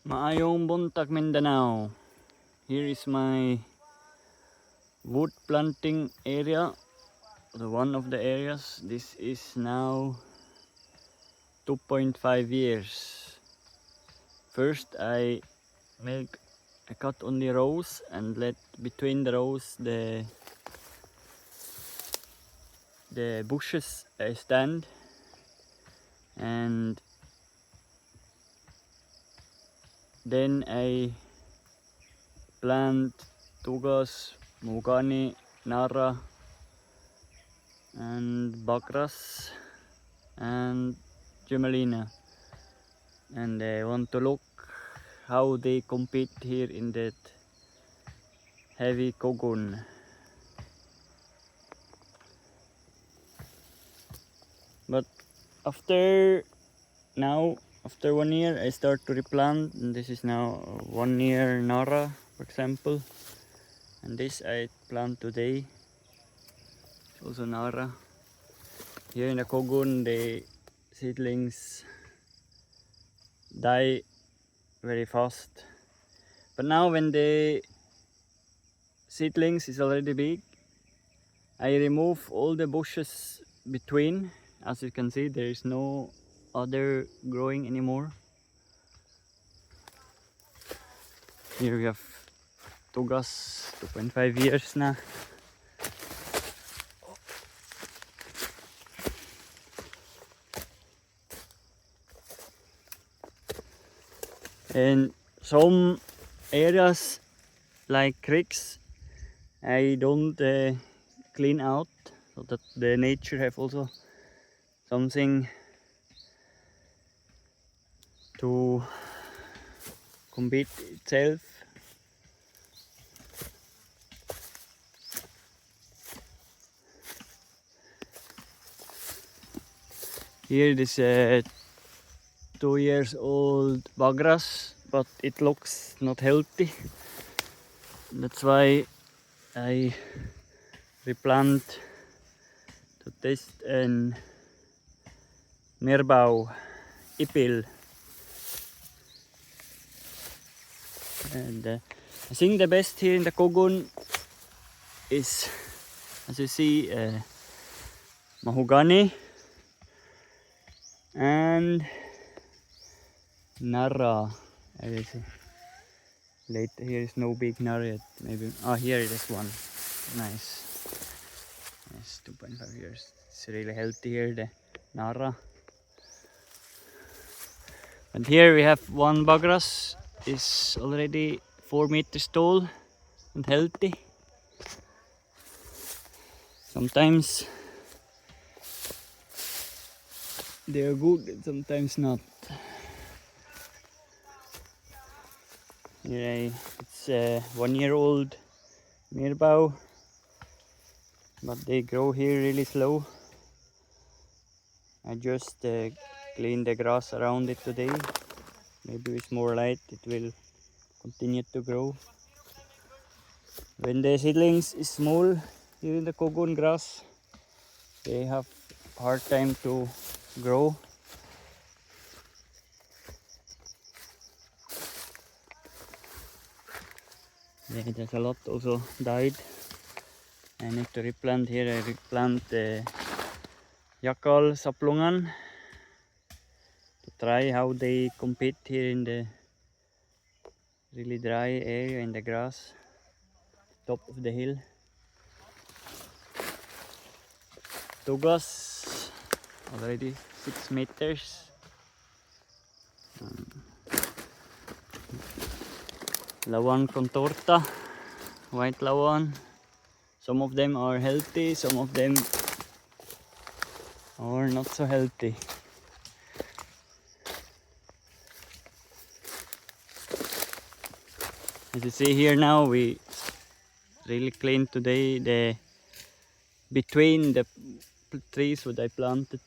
Maayong buntag Mindanao. Here is my wood planting area, one of the areas. This is now 2.5 years. First I cut only rows and let between the rows the bushes stand, and then I plant Tugas, mahogany, narra, and bagras and gemelina, and I want to look how they compete here in that heavy Cogon. But after 1 year I start to replant, and this is now 1 year narra, for example, and this I plant today. It's also narra. Here in the Cogon the seedlings die very fast, but now when the seedlings is already big, I remove all the bushes between. As you can see, there is no other growing anymore. Here we have Tugas, 2.5 years na. And some areas like creeks I don't clean out, so that the nature have also something to compete itself. Here this 2 years old bagras, but it looks not healthy. That's why I replant to test an merbau ipil. And I think the best here in the Cogon is, as you see, mahogany and narra. Later, here is no big narra yet. Maybe here it is one. Nice. Yes, 2.5 years. It's really healthy here, the narra. And here we have one bagras. Is already 4 meters tall and healthy. Sometimes they are good and sometimes not. Here it's a 1 year old merbau, but they grow here really slow. I just cleaned the grass around it today. Maybe with more light it will continue to grow. When the seedlings is small here in the Cogon grass, they have hard time to grow. Yeah, there's a lot also died. I need to replant here. I replant the yakal saplungan to try how they compete here in the really dry area in the grass, top of the hill. Tugas already 6 meters. Lauan contorta, white lauan. Some of them are healthy, some of them are not so healthy. As you see here now, we really cleaned today the between the trees that I planted.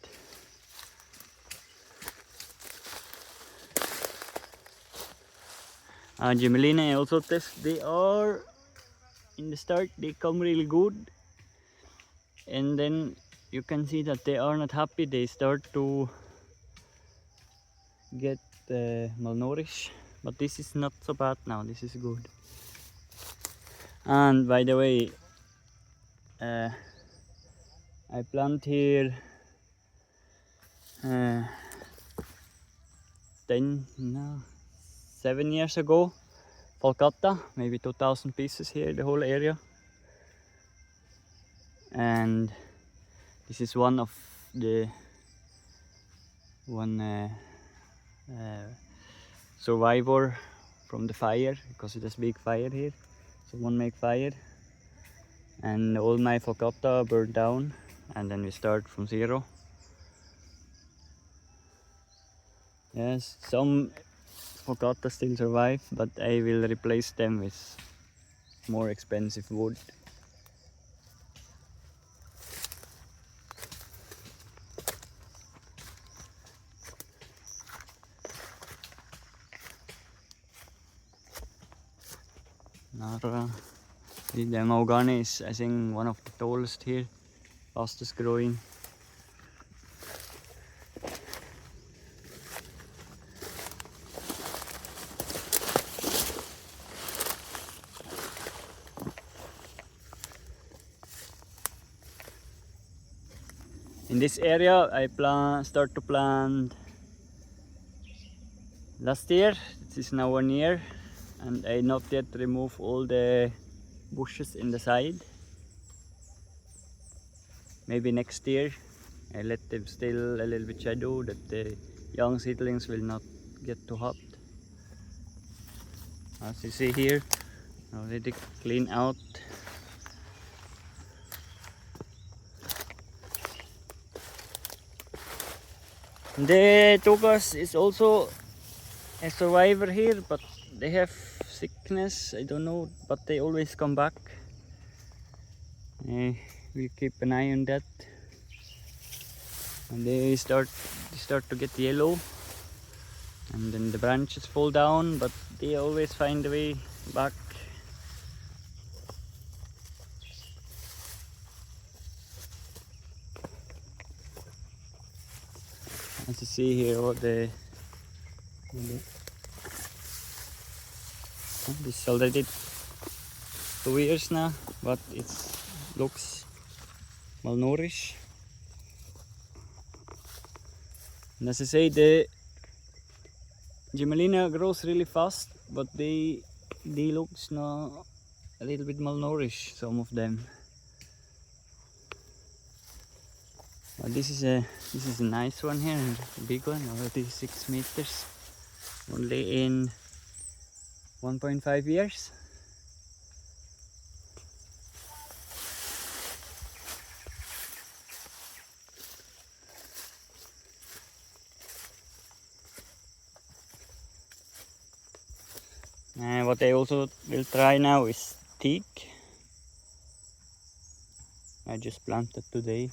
Gemelina I also test. They are in the start they come really good, and then you can see that they are not happy. They start to get malnourished. But this is not so bad now, this is good. And by the way, I plant here 7 years ago, falcata, maybe 2,000 pieces here, the whole area. And this is one of the survivor from the fire, because it has big fire here. Someone make fire, and all my falcata burned down, and then we start from zero. Yes, some falcata still survive, but I will replace them with more expensive wood. Narra. The mahogany is, I think, one of the tallest here, fastest growing. In this area I start to plant last year. This is now 1 year, and I not yet remove all the bushes in the side. Maybe next year I let them still a little bit shadow, that the young seedlings will not get too hot. As you see here, already clean out. The Tugas is also a survivor here, but they have sickness, I don't know, but they always come back. We keep an eye on that. And they start to get yellow, and then the branches fall down, but they always find a way back. As you see here, this is already 2 years now, but it looks malnourished. And as I say, the gemelina grows really fast, but they looks now a little bit malnourished, some of them. But this is a nice one here, a big one, already 6 meters, only in 1.5 years. And what I also will try now is teak. I just planted today.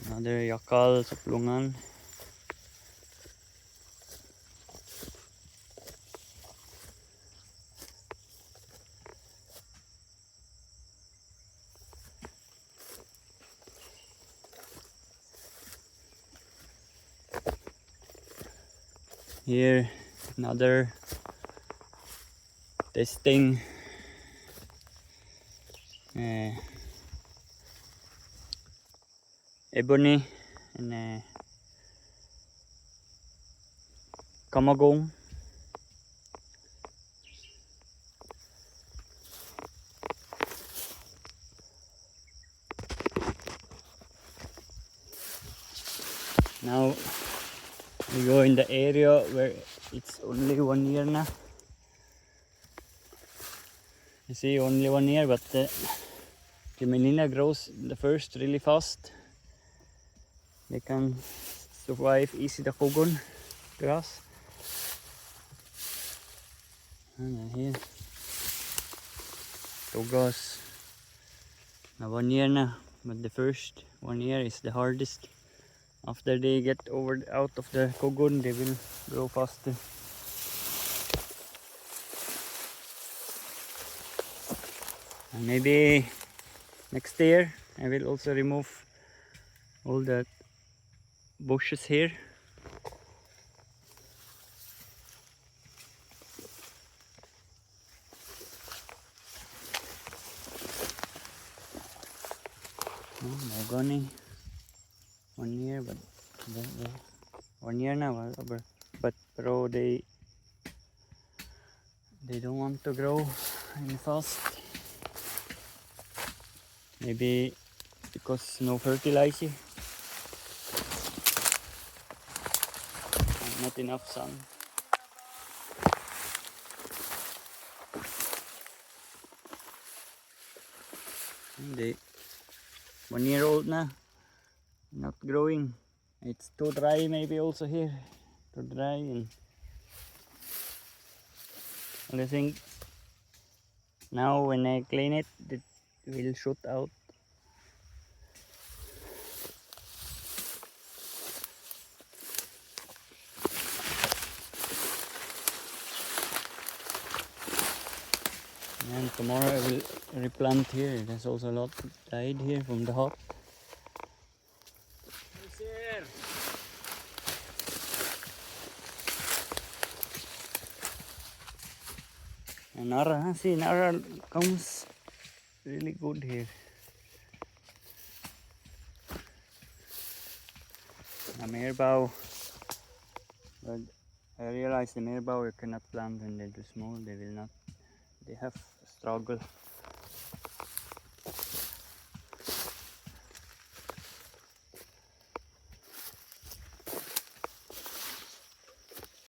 Another yakal saplungan. Here another testing ebony and kamagong. Now we go in the area where it's only 1 year now. You see, only 1 year, but the gemelina grows the first really fast. They can survive easy the Cogon grass. And then here, Tugas. Now 1 year now, but the first 1 year is the hardest. After they get out of the Cogon, they will grow faster. And maybe next year I will also remove all the bushes here. Mahogany 1 year, but 1 year now, but bro, they don't want to grow any fast. Maybe because no fertilizer and not enough sun. And they 1 year old now, not growing. It's too dry, maybe also here, too dry, and I think now when I clean it, it will shoot out. And tomorrow I will replant here. There's also a lot died here from the hot. And narra, see, narra comes really good here. A merbau, but I realize the merbau you cannot plant when they're too small. They will not. They have struggle.